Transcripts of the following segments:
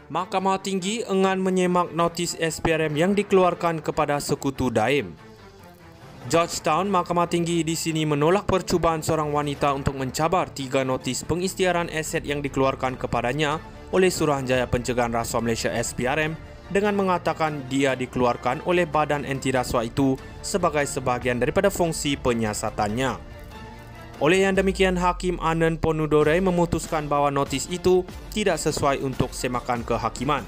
Mahkamah Tinggi enggan menyemak notis SPRM yang dikeluarkan kepada Sekutu Daim. Georgetown, Mahkamah Tinggi di sini menolak percubaan seorang wanita untuk mencabar 3 notis pengisytiharan aset yang dikeluarkan kepadanya oleh Suruhanjaya Pencegahan Rasuah Malaysia SPRM dengan mengatakan dia dikeluarkan oleh badan anti rasuah itu sebagai sebahagian daripada fungsi penyiasatannya. Oleh yang demikian, Hakim Anand Ponudore memutuskan bahawa notis itu tidak sesuai untuk semakan kehakiman.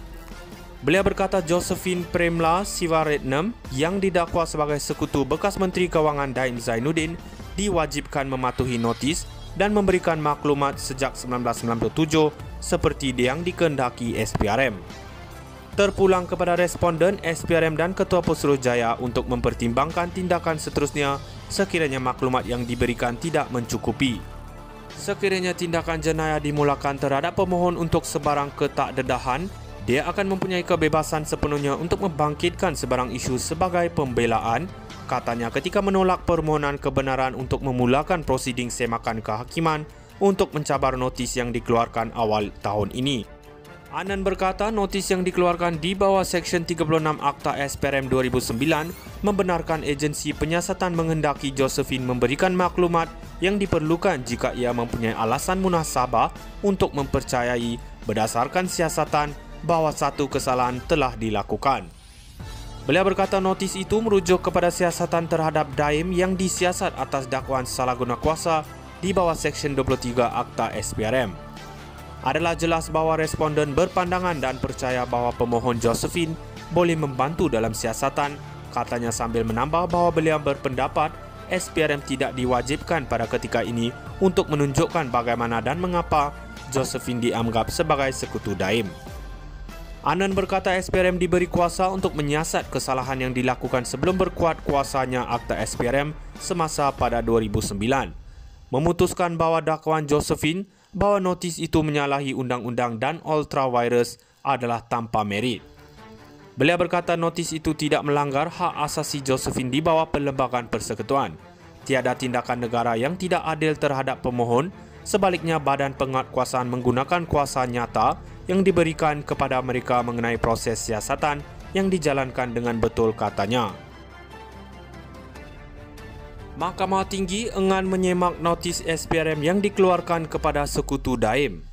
Beliau berkata Josephine Premla Sivaratnam yang didakwa sebagai sekutu bekas Menteri Kewangan Daim Zainuddin diwajibkan mematuhi notis dan memberikan maklumat sejak 1997 seperti yang dikehendaki SPRM. Terpulang kepada responden, SPRM dan Ketua Pesuruhjaya untuk mempertimbangkan tindakan seterusnya sekiranya maklumat yang diberikan tidak mencukupi. Sekiranya tindakan jenayah dimulakan terhadap pemohon untuk sebarang ketakdedahan, dia akan mempunyai kebebasan sepenuhnya untuk membangkitkan sebarang isu sebagai pembelaan, katanya ketika menolak permohonan kebenaran untuk memulakan prosiding semakan kehakiman untuk mencabar notis yang dikeluarkan awal tahun ini. Anand berkata notis yang dikeluarkan di bawah Seksyen 36 Akta SPRM 2009 membenarkan agensi penyiasatan menghendaki Josephine memberikan maklumat yang diperlukan jika ia mempunyai alasan munasabah untuk mempercayai berdasarkan siasatan bahawa satu kesalahan telah dilakukan. Beliau berkata notis itu merujuk kepada siasatan terhadap Daim yang disiasat atas dakwaan salah guna kuasa di bawah Seksyen 23 Akta SPRM. Adalah jelas bahawa responden berpandangan dan percaya bahawa pemohon Josephine boleh membantu dalam siasatan, katanya sambil menambah bahawa beliau berpendapat SPRM tidak diwajibkan pada ketika ini untuk menunjukkan bagaimana dan mengapa Josephine dianggap sebagai sekutu Daim. Anand berkata SPRM diberi kuasa untuk menyiasat kesalahan yang dilakukan sebelum berkuat kuasanya Akta SPRM semasa pada 2009. Memutuskan bahawa dakwaan Josephine bahawa notis itu menyalahi undang-undang dan ultra-virus adalah tanpa merit. Beliau berkata notis itu tidak melanggar hak asasi Josephine di bawah Perlembagaan Persekutuan. Tiada tindakan negara yang tidak adil terhadap pemohon, sebaliknya badan penguatkuasaan menggunakan kuasa nyata yang diberikan kepada mereka mengenai proses siasatan yang dijalankan dengan betul, katanya. Mahkamah Tinggi enggan menyemak notis SPRM yang dikeluarkan kepada Sekutu Daim.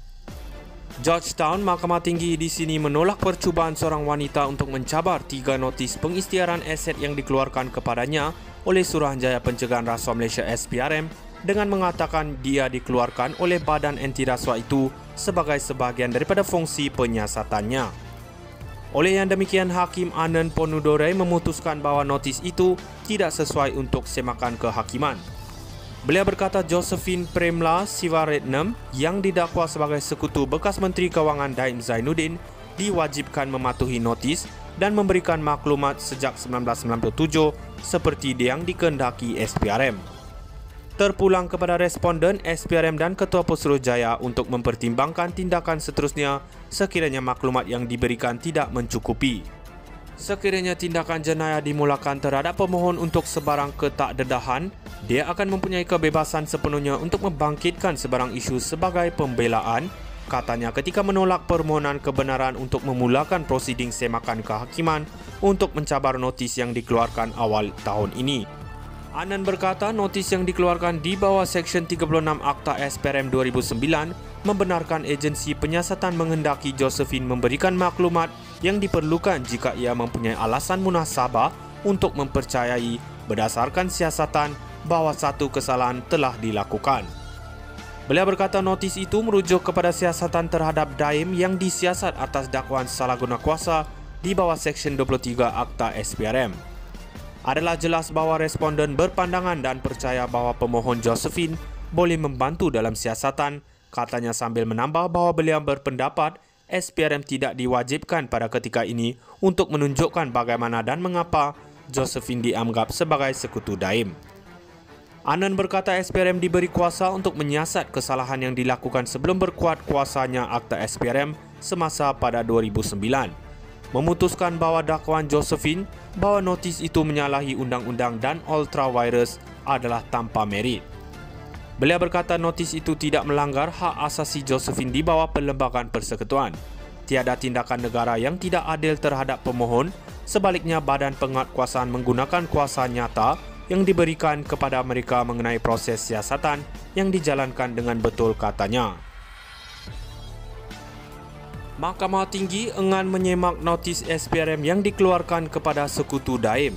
Georgetown, Mahkamah Tinggi di sini menolak percubaan seorang wanita untuk mencabar 3 notis pengisytiharan aset yang dikeluarkan kepadanya oleh Suruhanjaya Pencegahan Rasuah Malaysia SPRM dengan mengatakan dia dikeluarkan oleh badan anti rasuah itu sebagai sebahagian daripada fungsi penyiasatannya. Oleh yang demikian, Hakim Anand Ponudore memutuskan bahawa notis itu tidak sesuai untuk semakan kehakiman. Beliau berkata Josephine Premla Sivaratnam yang didakwa sebagai sekutu bekas Menteri Kewangan Daim Zainuddin diwajibkan mematuhi notis dan memberikan maklumat sejak 1997 seperti yang dikehendaki SPRM. Terpulang kepada responden, SPRM dan Ketua Pesuruhjaya untuk mempertimbangkan tindakan seterusnya sekiranya maklumat yang diberikan tidak mencukupi. Sekiranya tindakan jenayah dimulakan terhadap pemohon untuk sebarang ketakdedahan, dia akan mempunyai kebebasan sepenuhnya untuk membangkitkan sebarang isu sebagai pembelaan, katanya ketika menolak permohonan kebenaran untuk memulakan prosiding semakan kehakiman untuk mencabar notis yang dikeluarkan awal tahun ini. Anand berkata notis yang dikeluarkan di bawah Seksyen 36 Akta SPRM 2009 membenarkan agensi penyiasatan menghendaki Josephine memberikan maklumat yang diperlukan jika ia mempunyai alasan munasabah untuk mempercayai berdasarkan siasatan bahawa satu kesalahan telah dilakukan. Beliau berkata notis itu merujuk kepada siasatan terhadap Daim yang disiasat atas dakwaan salah guna kuasa di bawah Seksyen 23 Akta SPRM. Adalah jelas bahawa responden berpandangan dan percaya bahawa pemohon Josephine boleh membantu dalam siasatan, katanya sambil menambah bahawa beliau berpendapat SPRM tidak diwajibkan pada ketika ini untuk menunjukkan bagaimana dan mengapa Josephine dianggap sebagai sekutu Daim. Anand berkata SPRM diberi kuasa untuk menyiasat kesalahan yang dilakukan sebelum berkuat kuasanya Akta SPRM semasa pada 2009. Memutuskan bahawa dakwaan Josephine bahawa notis itu menyalahi undang-undang dan ultra-virus adalah tanpa merit. Beliau berkata notis itu tidak melanggar hak asasi Josephine di bawah Perlembagaan Persekutuan. tiada tindakan negara yang tidak adil terhadap pemohon. Sebaliknya, badan penguatkuasaan menggunakan kuasa nyata yang diberikan kepada mereka mengenai proses siasatan yang dijalankan dengan betul, katanya. Mahkamah Tinggi enggan menyemak notis SPRM yang dikeluarkan kepada sekutu Daim.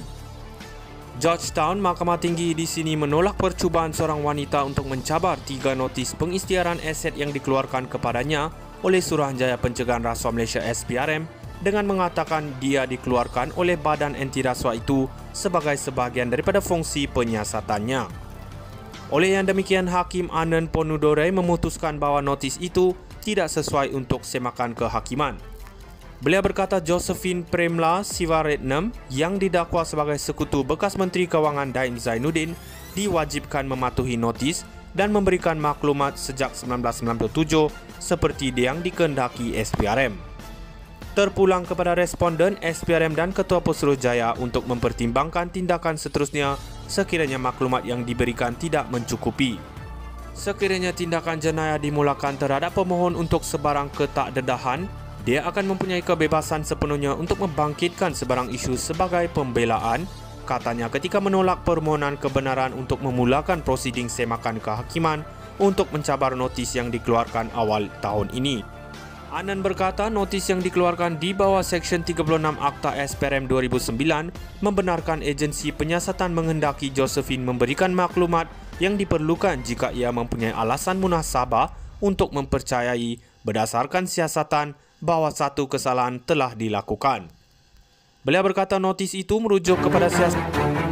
Georgetown, Mahkamah Tinggi di sini menolak percubaan seorang wanita untuk mencabar 3 notis pengisytiharan aset yang dikeluarkan kepadanya oleh Suruhanjaya Pencegahan Rasuah Malaysia SPRM dengan mengatakan dia dikeluarkan oleh badan anti rasuah itu sebagai sebahagian daripada fungsi penyiasatannya. Oleh yang demikian, Hakim Anand Ponudore memutuskan bahawa notis itu tidak sesuai untuk semakan kehakiman. Beliau berkata Josephine Premla Sivaretnam yang didakwa sebagai sekutu bekas Menteri Kewangan Daim Zainuddin diwajibkan mematuhi notis dan memberikan maklumat sejak 1997 seperti yang dikehendaki SPRM. Terpulang kepada responden, SPRM dan Ketua Pesuruhjaya untuk mempertimbangkan tindakan seterusnya sekiranya maklumat yang diberikan tidak mencukupi. Sekiranya tindakan jenayah dimulakan terhadap pemohon untuk sebarang ketakdedahan, dia akan mempunyai kebebasan sepenuhnya untuk membangkitkan sebarang isu sebagai pembelaan, katanya ketika menolak permohonan kebenaran untuk memulakan prosiding semakan kehakiman untuk mencabar notis yang dikeluarkan awal tahun ini. Anand berkata notis yang dikeluarkan di bawah Seksyen 36 Akta SPRM 2009 membenarkan agensi penyiasatan menghendaki Josephine memberikan maklumat yang diperlukan jika ia mempunyai alasan munasabah untuk mempercayai berdasarkan siasatan bahawa satu kesalahan telah dilakukan. Beliau berkata notis itu merujuk kepada siasatan